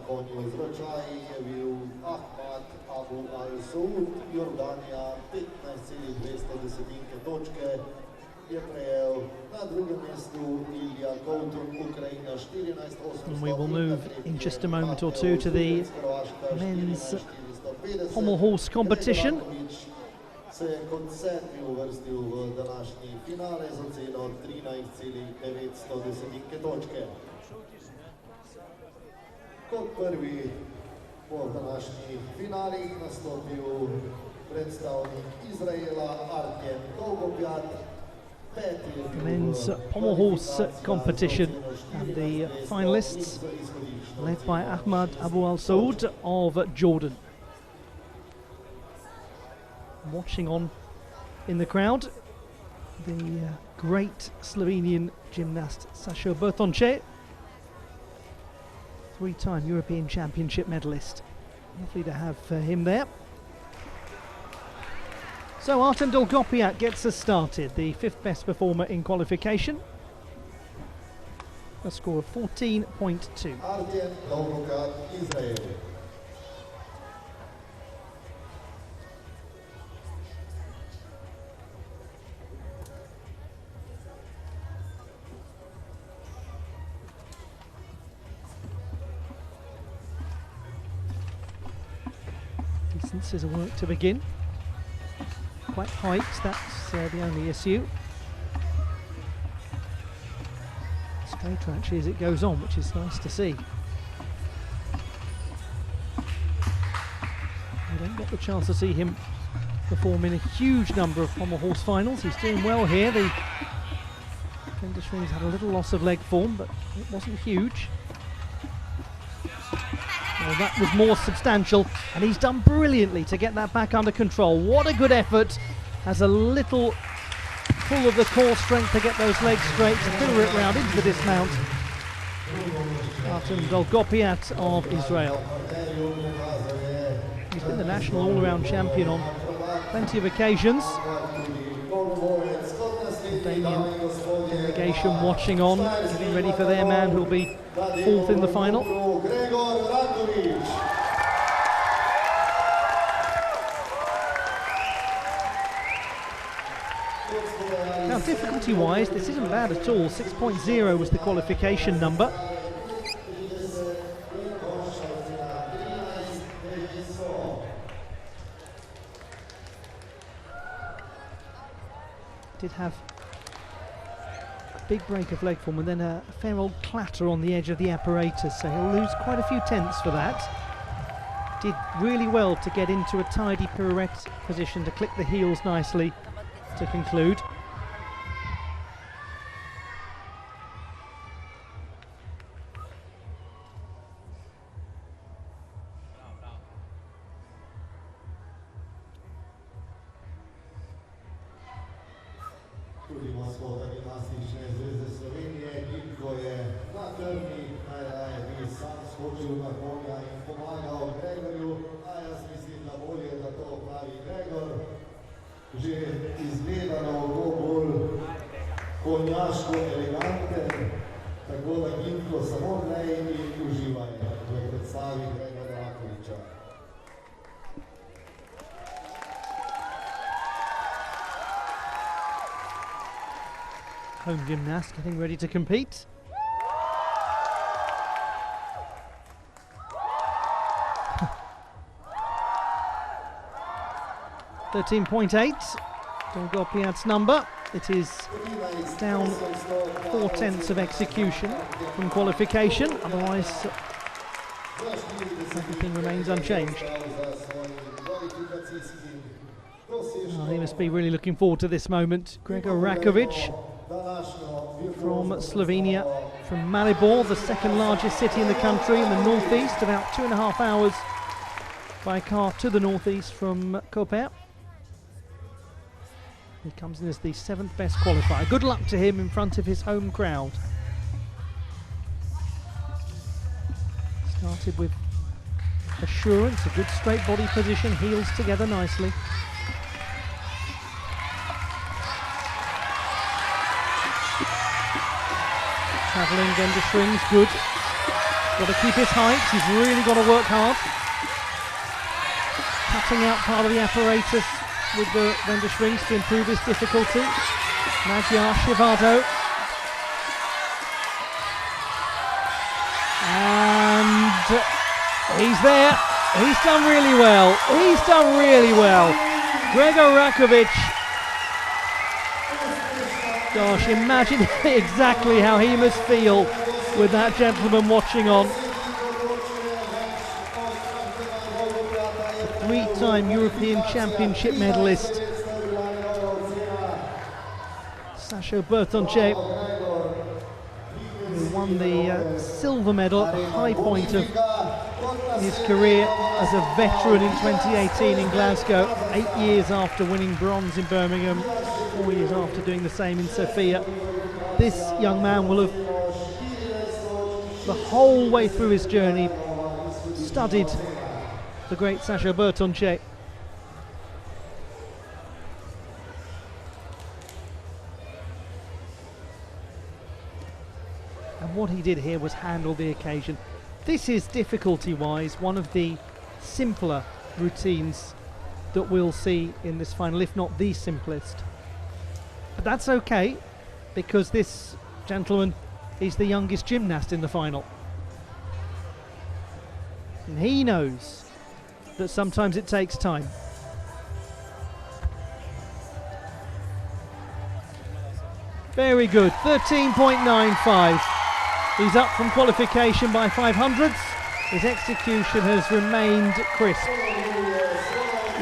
konju zračaji je bil Ahmad Abu Al-Saud, Jordanija 15,2 točke, je prejel na drugem mestu Ilija Koper, Ukrajina 14,8. We will move in just a moment or two to the men's pommel horse competition. Se je kot sedmi uvrstil v današnji finale z oceno 13,9 točke. Kot prvi bo v današnjih finalih nastopil predstavnik Izraela Artem Dolgopjat. The men's pommel horse competition and the finalists led by Ahmad Abu Al-Saud of Jordan. Watching on in the crowd, the great Slovenian gymnast Sašo Bertonče, three-time European Championship medalist. Lovely to have him there. So Artem Dolgopyat gets us started, the fifth best performer in qualification. A score of 14.2. Artem Dolgopyat, Israel. Distances of work to begin. Quite height, that's the only issue. Straighter actually as it goes on, which is nice to see. We don't get the chance to see him perform in a huge number of pommel horse finals. He's doing well here. The Fender Strings had a little loss of leg form, but it wasn't huge. Well, that was more substantial, and he's done brilliantly to get that back under control. What a good effort. Has a little pull of the core strength to get those legs straight, to filter it round into the dismount. Artem Dolgopyat of Israel. He's been the national all-around champion on plenty of occasions. Albanian delegation watching on, getting ready for their man who'll be fourth in the final. Now, difficulty-wise, this isn't bad at all. 6.0 was the qualification number. Did have a big break of leg form and then a fair old clatter on the edge of the apparatus, so he'll lose quite a few tenths for that. Did really well to get into a tidy pirouette position to click the heels nicely to conclude. Tudi maskota gimnastične zveze Slovenije, Gibko je na krmi, najraje bi sam skočil na konja in pomagal Gregorju, a jaz mislim, da bolje, da to pravi Gregor. Že izgledano bolj konjaško eleganten, tako da Gibko samo glej in uživaj v predstavi Gregorja Rakoviča. Home gymnast getting ready to compete. .13.8, Dolgopyat's number. It is down 4 tenths of execution from qualification, otherwise everything remains unchanged. Oh, he must be really looking forward to this moment. Gregor Rakovic from Slovenia, from Maribor, the second largest city in the country, in the northeast, about 2.5 hours by car to the northeast from Koper. He comes in as the 7th best qualifier. Good luck to him in front of his home crowd. Started with assurance, a good straight body position, heels together nicely. Travelling Gender Strings, good. Got to keep his height, he's really got to work hard. Cutting out part of the apparatus with the Wenderschwings to improve his difficulty. Magyar Shivado. And he's there. He's done really well. He's done really well. Gregor Rakovic. Gosh, imagine exactly how he must feel with that gentleman watching on. Three-time European Championship medalist Sasho Bertonche, who won the silver medal at the high point of his career as a veteran in 2018 in Glasgow, 8 years after winning bronze in Birmingham, 4 years after doing the same in Sofia. This young man will have, the whole way through his journey, studied the great Sasho Bertonche. And what he did here was handle the occasion. This is, difficulty-wise, one of the simpler routines that we'll see in this final, if not the simplest. But that's okay, because this gentleman is the youngest gymnast in the final. And he knows that sometimes it takes time. Very good, 13.95. He's up from qualification by 500ths. His execution has remained crisp.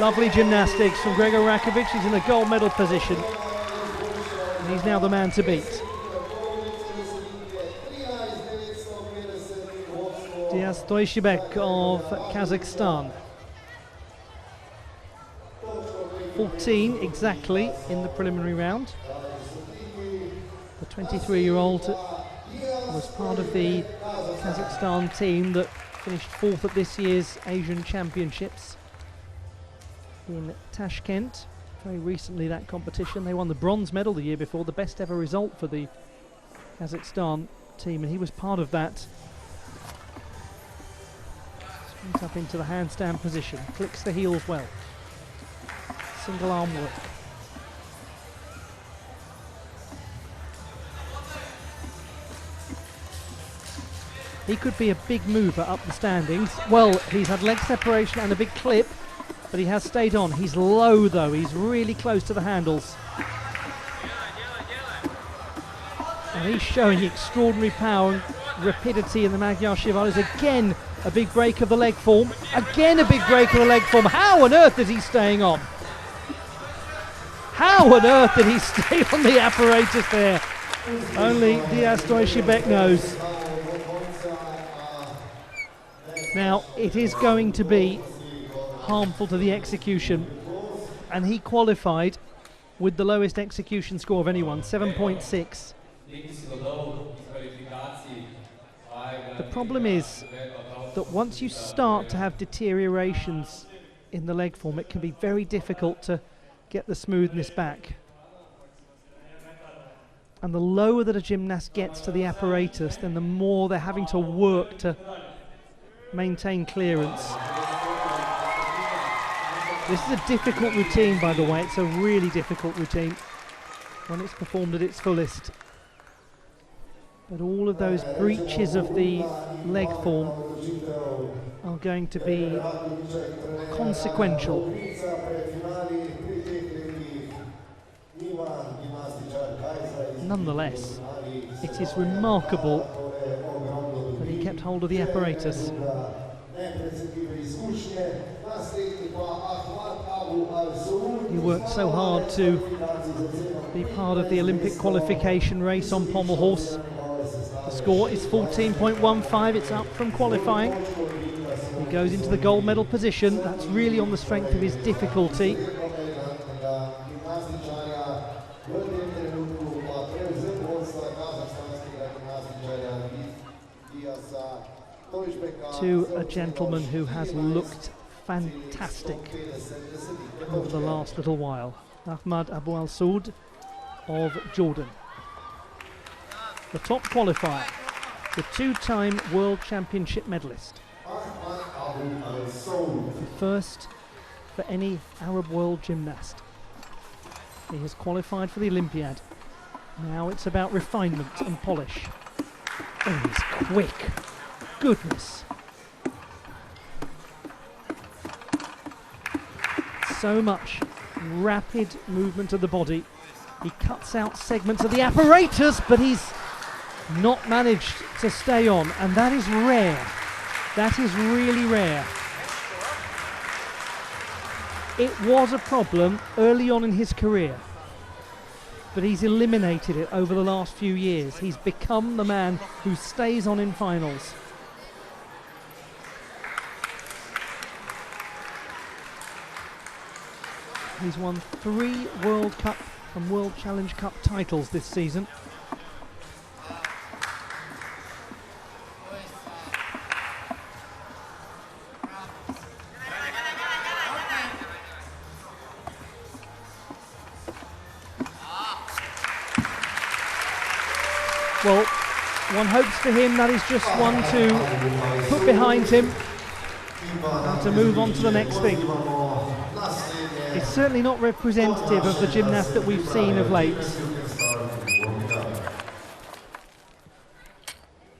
Lovely gymnastics from Gregor Rakovic. He's in the gold medal position. And he's now the man to beat. Diaz Toishibek of Kazakhstan. 14 exactly in the preliminary round. The 23-year-old was part of the Kazakhstan team that finished 4th at this year's Asian Championships in Tashkent. Very recently, that competition, they won the bronze medal the year before, the best ever result for the Kazakhstan team, and he was part of that. Swings up into the handstand position, clicks the heels well. Single arm work. He could be a big mover up the standings. Well, he's had leg separation and a big clip, but he has stayed on. He's low though, he's really close to the handles. And he's showing extraordinary power and rapidity in the Magyar Shivados. Again, a big break of the leg form. Again, a big break of the leg form. How on earth is he staying on? How on earth did he stay on the apparatus there? Only Diaz Toishibek knows. Now, it is going to be harmful to the execution, and he qualified with the lowest execution score of anyone, 7.6. The problem is that once you start to have deteriorations in the leg form, it can be very difficult to get the smoothness back. And the lower that a gymnast gets to the apparatus, then the more they're having to work to maintain clearance. This is a difficult routine, by the way. It's a really difficult routine when it's performed at its fullest. But all of those breaches of the leg form are going to be consequential. Nonetheless, it is remarkable that he kept hold of the apparatus. He worked so hard to be part of the Olympic qualification race on pommel horse. The score is 14.15, it's up from qualifying. He goes into the gold medal position. That's really on the strength of his difficulty. To a gentleman who has looked fantastic over the last little while, Ahmad Abu Al Saud of Jordan. The top qualifier the two-time World Championship medalist. The first for any Arab world gymnast. He has qualified for the Olympiad. Now it's about refinement and polish. Oh, he's quick. Goodness. So much rapid movement of the body. He cuts out segments of the apparatus, but he's not managed to stay on, and that is rare. That is really rare. It was a problem early on in his career, but he's eliminated it over the last few years. He's become the man who stays on in finals. He's won 3 World Cup and World Challenge Cup titles this season. Well, one hopes for him that is just one to put behind him and to move on to the next thing. It's certainly not representative of the gymnast that we've seen of late.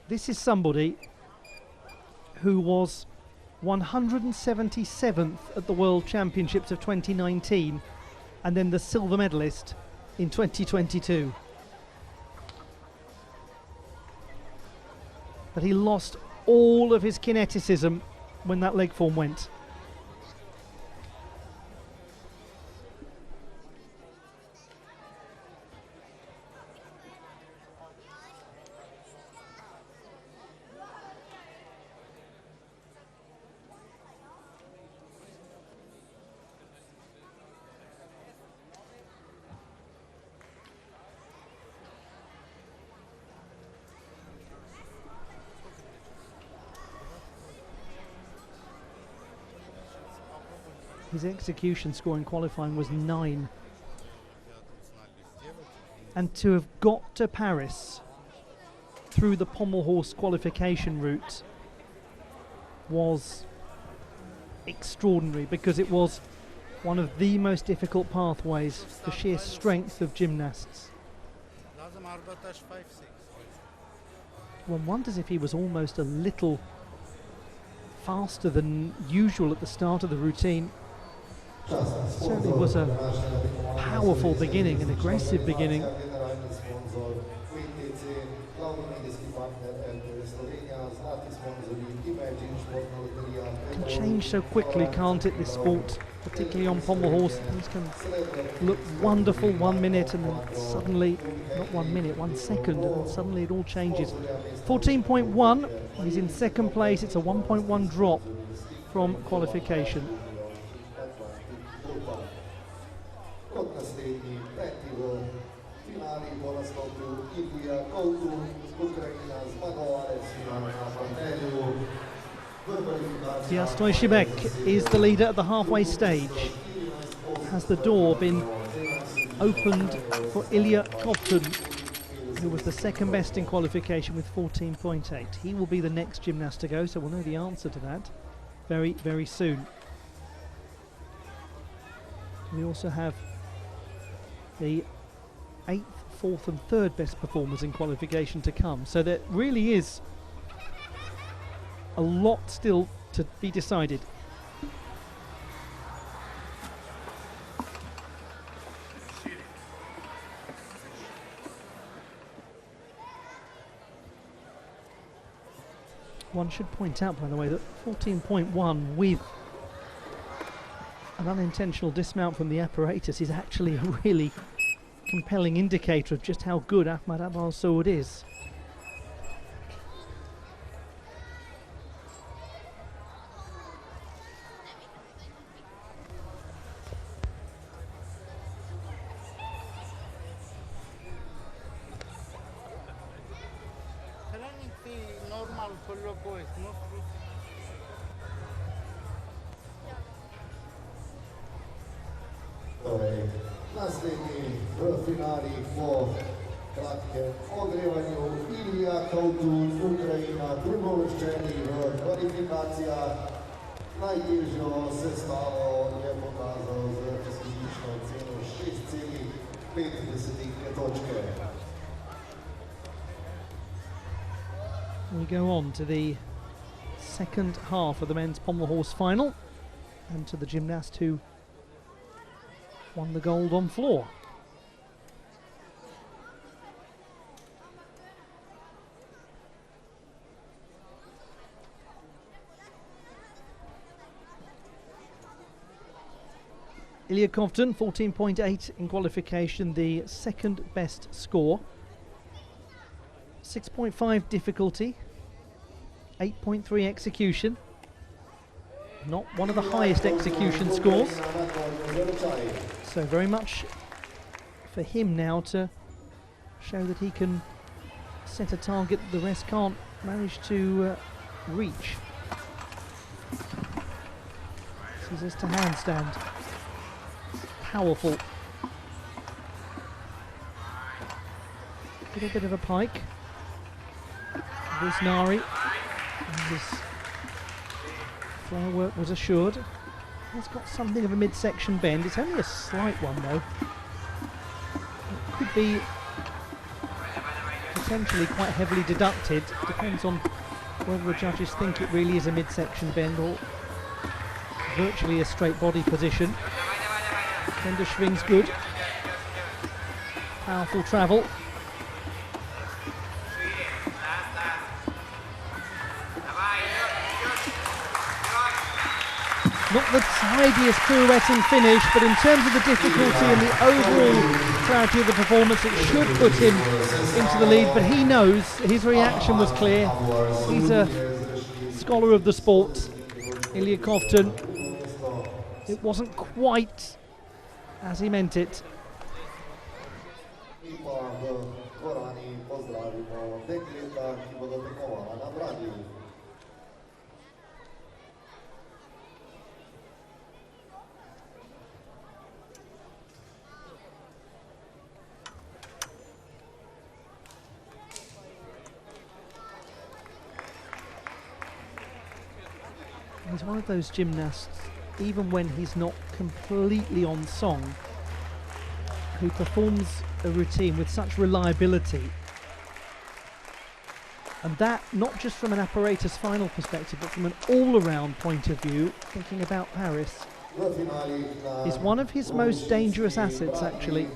This is somebody who was 177th at the World Championships of 2019 and then the silver medalist in 2022. But he lost all of his kineticism when that leg form went. His execution score in qualifying was 9. And to have got to Paris through the pommel horse qualification route was extraordinary, because it was one of the most difficult pathways for sheer strength of gymnasts. One wonders if he was almost a little faster than usual at the start of the routine. Certainly was a powerful beginning, an aggressive beginning. Can change so quickly, can't it, this sport, particularly on pommel horse. Things can look wonderful 1 minute and then suddenly, not 1 minute, 1 second, and then suddenly it all changes. 14.1, he's in second place. It's a 1.1 drop from qualification. Stoishibek is the leader at the halfway stage. Has the door been opened for Ilya Kopton, who was the second best in qualification with 14.8. He will be the next gymnast to go, so we'll know the answer to that very, very soon. We also have the 8th, 4th and 3rd best performers in qualification to come. So there really is a lot still to be decided. One should point out, by the way, that 14.1 with an unintentional dismount from the apparatus is actually a really compelling indicator of just how good Ahmad Abal Saud is. Następni w finali po kratkem ogrevanju Ilija Koper, Ukrajina, drugovrščeni v kvalifikacijah. Najtežjo sestavo je pokazal z izhodiščno oceno 6,5 točke. We go on to the second half of the men's pommel horse final and to the gymnast who won the gold on floor. Ilya Kovtun, 14.8 in qualification, the second best score. 6.5 difficulty, 8.3 execution. Not one of the highest execution scores. So very much for him now to show that he can set a target the rest can't manage to reach. Scissors to handstand. Powerful. Little bit of a pike. Visnari. His floor work was assured. He's got something of a midsection bend. It's only a slight one though. It could be potentially quite heavily deducted. Depends on whether the judges think it really is a midsection bend or virtually a straight body position. Tender swing's good. Powerful travel. Not the tidiest pirouetting finish, but in terms of the difficulty and the overall clarity of the performance, it should put him into the lead, but he knows, his reaction was clear. He's a scholar of the sport, Ilya Kovtun. It wasn't quite as he meant it. He's one of those gymnasts, even when he's not completely on song, who performs a routine with such reliability. And that, not just from an apparatus final perspective, but from an all-around point of view, thinking about Paris, is one of his most dangerous assets, actually.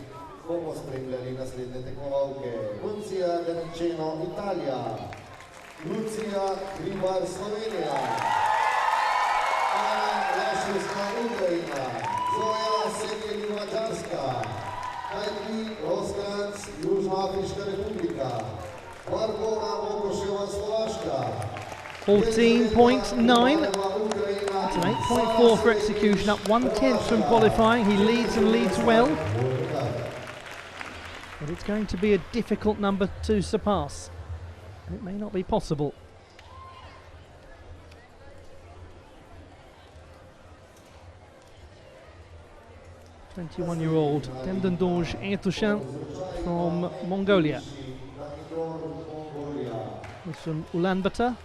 $14.9. That's an 8.4 for execution, up 1/10 from qualifying. He leads and leads well. But it's going to be a difficult number to surpass. It may not be possible. "21-year-old Tendendonge Etouchen from Mongolia. He's from Ulaanbaatar.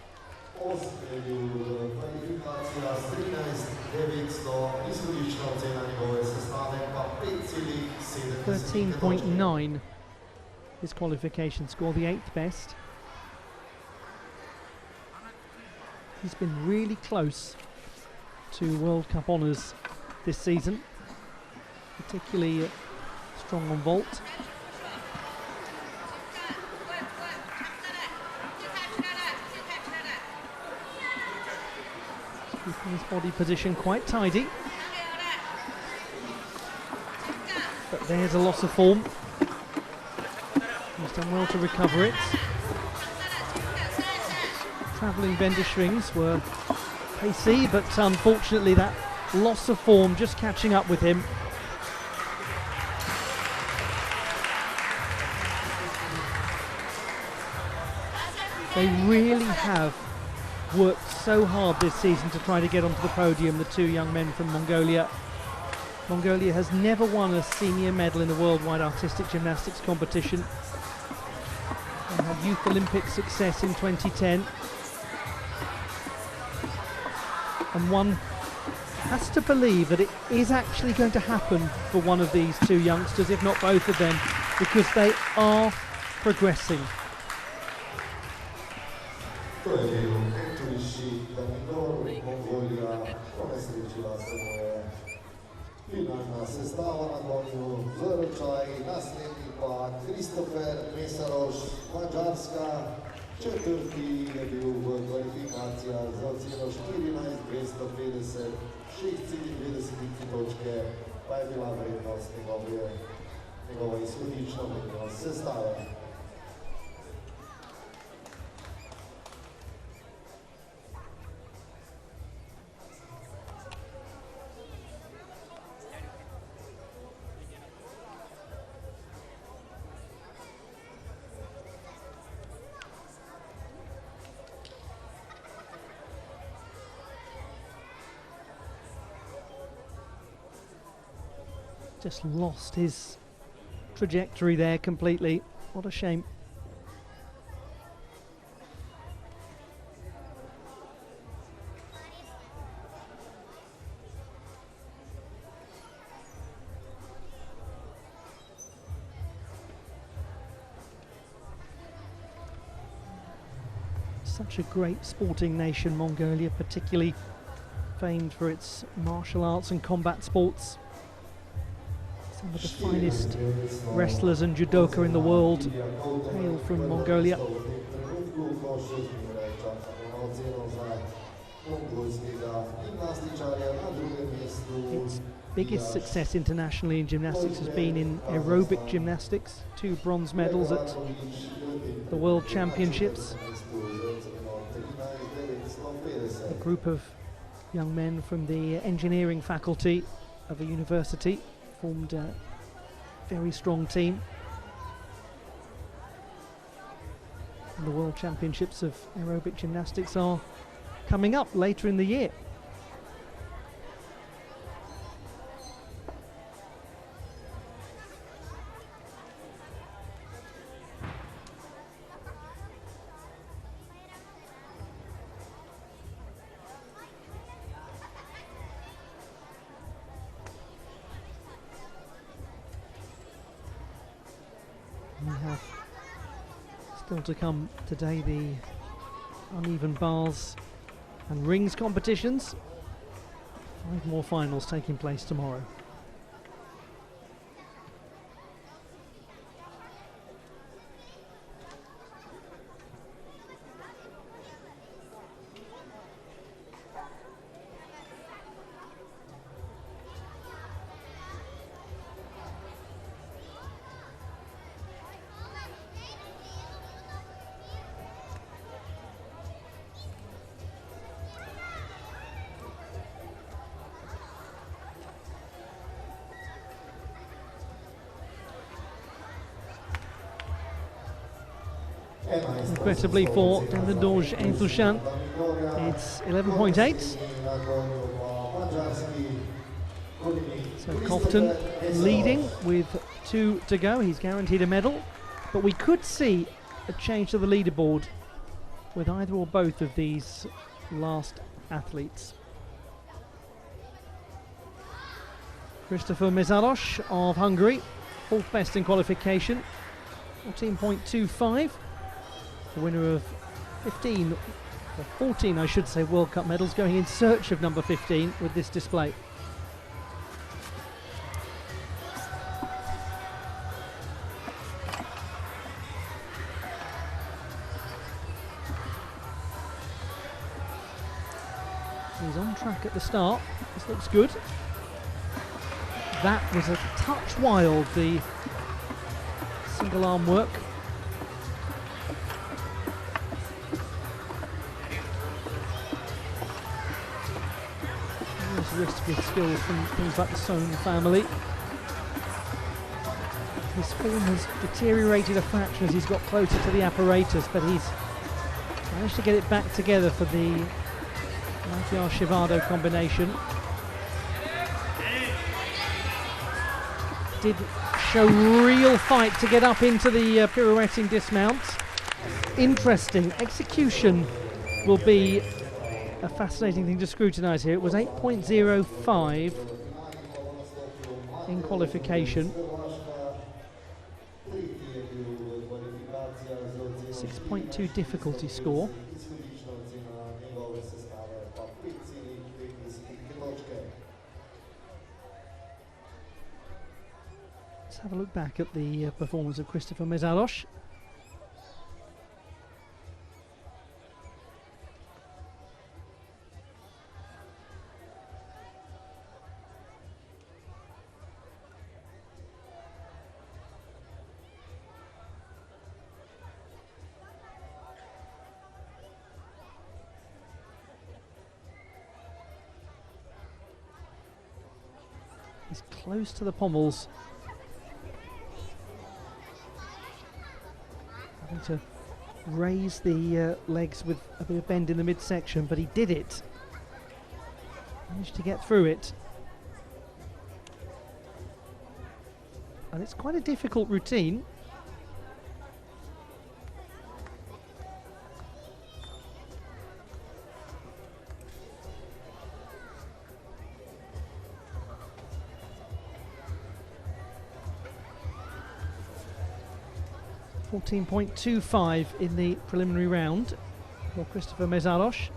13.9 his qualification score, the 8th best. He's been really close to World Cup honours this season, particularly strong on vault. Keeping his body position quite tidy. But there's a loss of form. He's done well to recover it. Travelling bender swings were pacey, but unfortunately that loss of form just catching up with him. They really have worked so hard this season to try to get onto the podium, the two young men from Mongolia. Mongolia has never won a senior medal in the worldwide artistic gymnastics competition. Youth Olympic success in 2010. And one has to believe that it is actually going to happen for one of these two youngsters, if not both of them, because they are progressing. Finalna sestava na konju Zrčaj, naslednji pa Koper, Mesaroš, Mađarska. Četvrti je bil v kvalifikacijah za oceno 14.250, 6,90 točke pa je bila vrednost njegova izhodična vrednost sestave. Just lost his trajectory there completely. What a shame. Such a great sporting nation, Mongolia, particularly famed for its martial arts and combat sports. Some of the finest wrestlers and judoka in the world hail from Mongolia. Its biggest success internationally in gymnastics has been in aerobic gymnastics. 2 bronze medals at the World Championships. A group of young men from the engineering faculty of a university formed a very strong team. And the World Championships of Aerobic Gymnastics are coming up later in the year. We have still to come today the uneven bars and rings competitions. 5 more finals taking place tomorrow. Regrettably for Dandendorj Eintlushan, it's 11.8. So Kofton leading with 2 to go. He's guaranteed a medal, but we could see a change to the leaderboard with either or both of these last athletes. Christopher Mesaros of Hungary, 4th best in qualification, 14.25. The winner of 14 I should say, World Cup medals, going in search of number 15 with this display. He's on track at the start. This looks good. That was a touch wild, the single arm work. Wrist with skills from things like the Sohn family. His form has deteriorated a fraction as he's got closer to the apparatus, but he's managed to get it back together for the Magyar-Shivado combination. Did show real fight to get up into the pirouetting dismount. interesting. Execution will be a fascinating thing to scrutinise here. It was 8.05 in qualification. 6.2 difficulty score. Let's have a look back at the performance of Christopher Mezaros. He's close to the pommels. Having to raise the legs with a bit of bend in the midsection, but he did it. Managed to get through it. And it's quite a difficult routine. .25 in the preliminary round for Christopher Mezaros.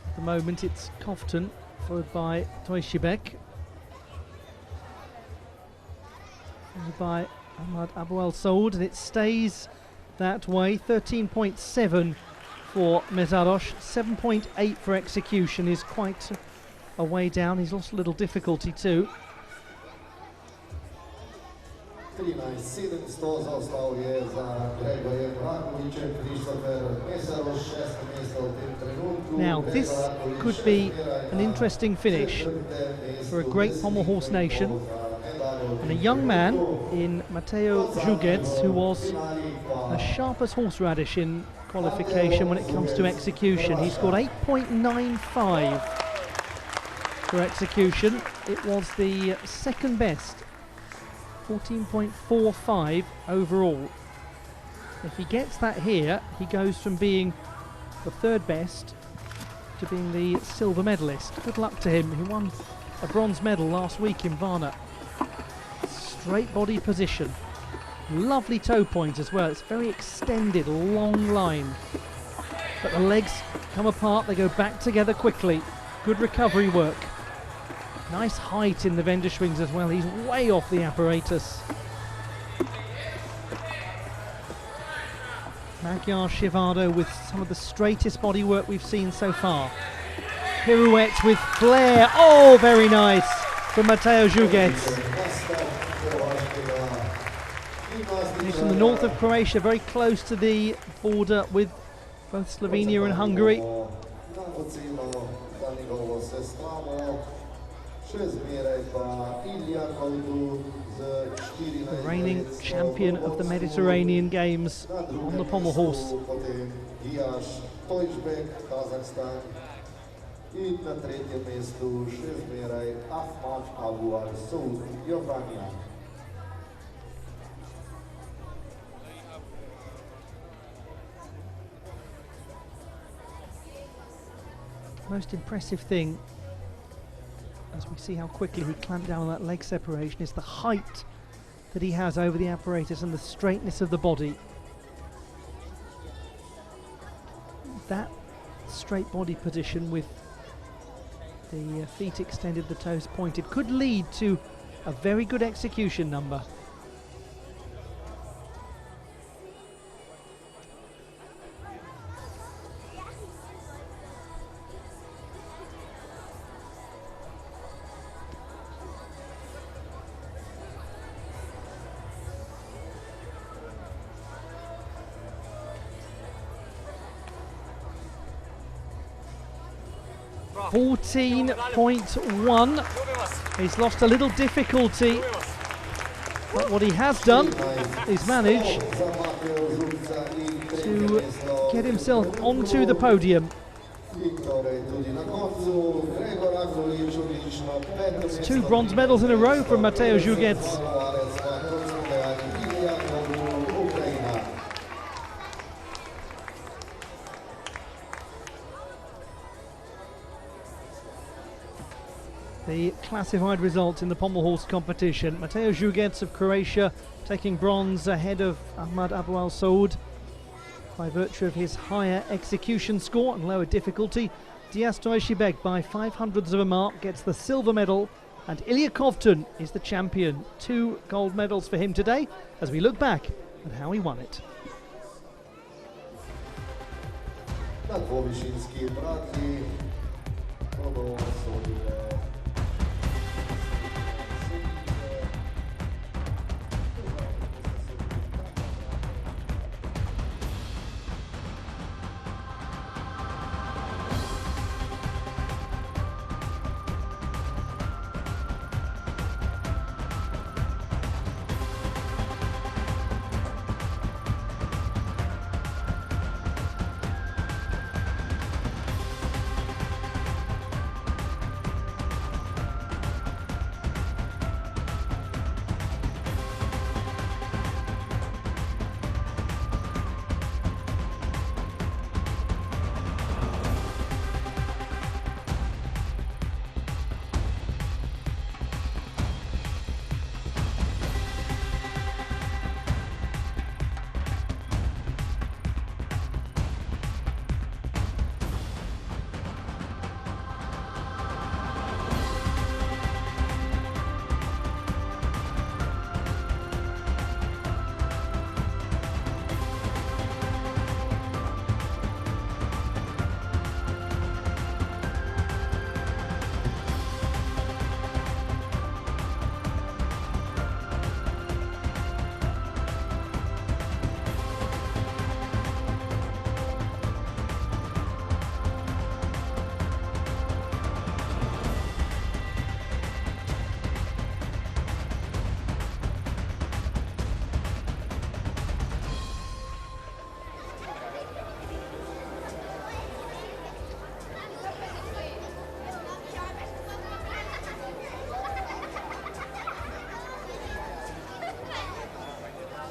At the moment it's Kofton, followed by Toishibek, followed by Ahmad Abu Al Saud, and it stays that way. 13.7 for Mezaros, 7.8 for execution is quite a way down. He's lost a little difficulty too. 13.700 zaostal je za Gregorjem Rakovićem, Christopher Mezaros, 6. mjesto u tem trenutku. Now this could be an interesting finish for a great pommel horse nation, and a young man in Mateo Jugec, who was as sharp as horseradish in qualification when it comes to execution. He scored 8.95 for execution. It was the second best, 14.45 overall. If he gets that here, he goes from being the third best to being the silver medalist. Good luck to him. He won a bronze medal last week in Varna. Straight body position. Lovely toe point as well. It's very extended, long line. But the legs come apart, they go back together quickly. Good recovery work. Nice height in the Wendeschwings as well. He's way off the apparatus. Magyar Shivado with some of the straightest bodywork we've seen so far. Pirouette with flair. Oh, very nice from Mateo Jugec. He's from the north of Croatia, very close to the border with both Slovenia and Hungary. The reigning champion of the Mediterranean Games on the pommel horse. Most impressive thing, as we see how quickly he clamped down on that leg separation, is the height that he has over the apparatus and the straightness of the body. That straight body position with the feet extended, the toes pointed, could lead to a very good execution number. .1. He's lost a little difficulty, but what he has done is manage to get himself onto the podium. That's 2 bronze medals in a row from Mateo Jugec. the classified results in the pommel horse competition. Mateo Zugets of Croatia taking bronze ahead of Ahmad Abu Al Saud by virtue of his higher execution score and lower difficulty. Diaz Toishibek by 0.05 of a mark gets the silver medal, and Ilya Kovtun is the champion. 2 gold medals for him today as we look back at how he won it.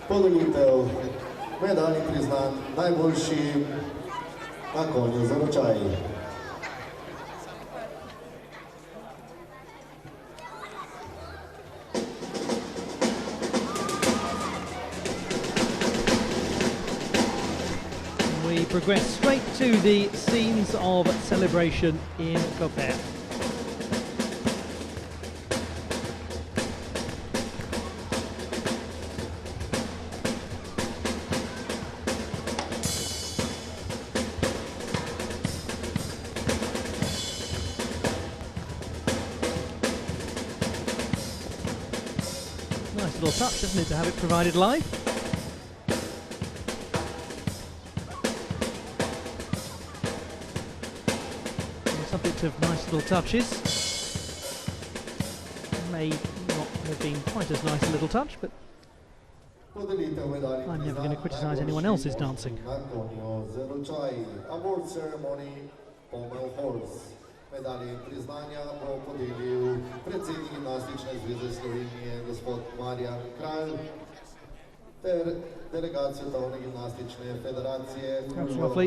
Podelitev medalji priznan najboljšim na konju za ročaji. We progress straight to the scenes of celebration in Koper. Nice little touch, isn't it, to have it provided live? Subject of nice little touches. May not have been quite as nice a little touch, but I'm never going to criticise anyone else's dancing. Award ceremony, pommel horse. Medalje priznanja bo podelil predsednik Gimnastične zveze Slovenije gospod Marjan Kralj ter delegat Svetovne gimnastične federacije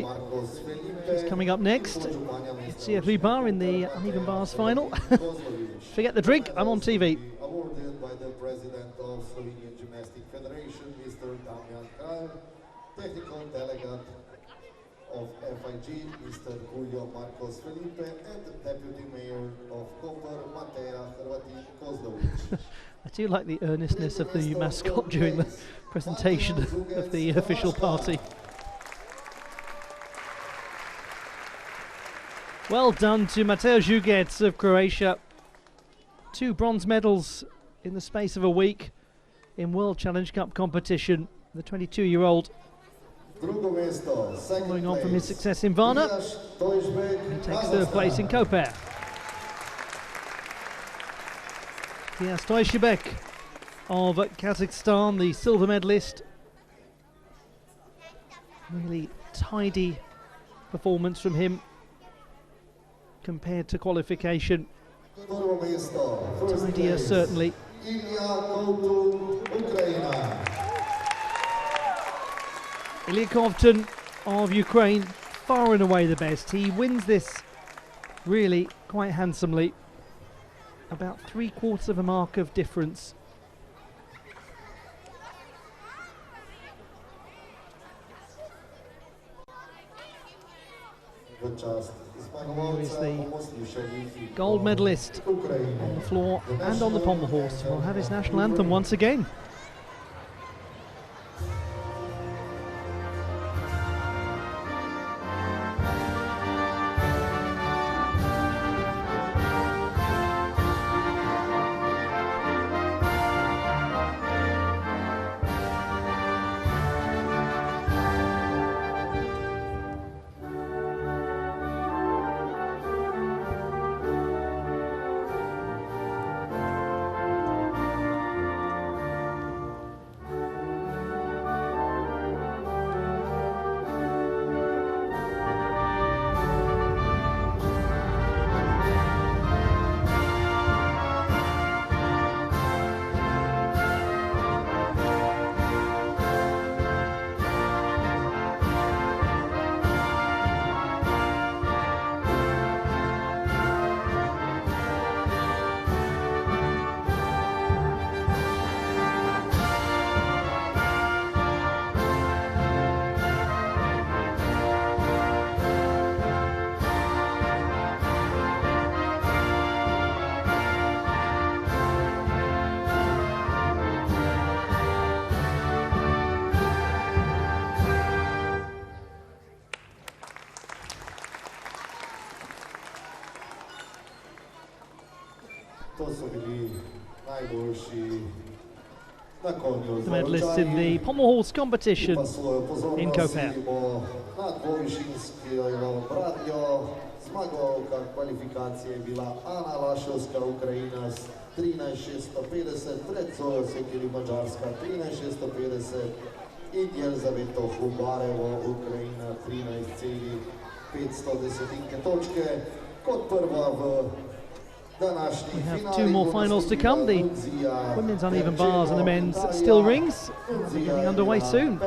Marcos Felipe. She's coming up next. CFB Bar in the uneven bars final. Forget the drink, I'm on TV. Awarded by the president of Slovenian Gymnastic Federation, Mr. Damian Kralj, technical delegate of FIG, Mr. Julio Marcos Felipe, and the Deputy Mayor of Koper, Mateja Hrvatin Kozlovic. I do like the earnestness of the mascot during the presentation of the official party. Well done to Mateo Zugets of Croatia. 2 bronze medals in the space of a week in World Challenge Cup competition. The 22-year-old following on from his success in Varna, he takes 3rd place in Koper. Diaz Toishibek of Kazakhstan, the silver medalist. Really tidy performance from him compared to qualification. Tidier certainly. Ilya Kovtun of Ukraine, far and away the best. He wins this really quite handsomely. about 3/4 of a mark of difference. Here is the gold medalist on the floor and on the pommel horse. Will have his national anthem once again. The medalists in the pommel horse competition in Koper. Zmagovalka kvalifikacije je bila Ana Lašovska, Ukrajina s 13.650, pred Zojo Sekeli Mađarska 13.650 in Jelzaveto Hubarevo, Ukrajina 13,510 točke. Kot prva v we have 2 more finals to come, the women's uneven bars and the men's still rings. They're getting underway soon.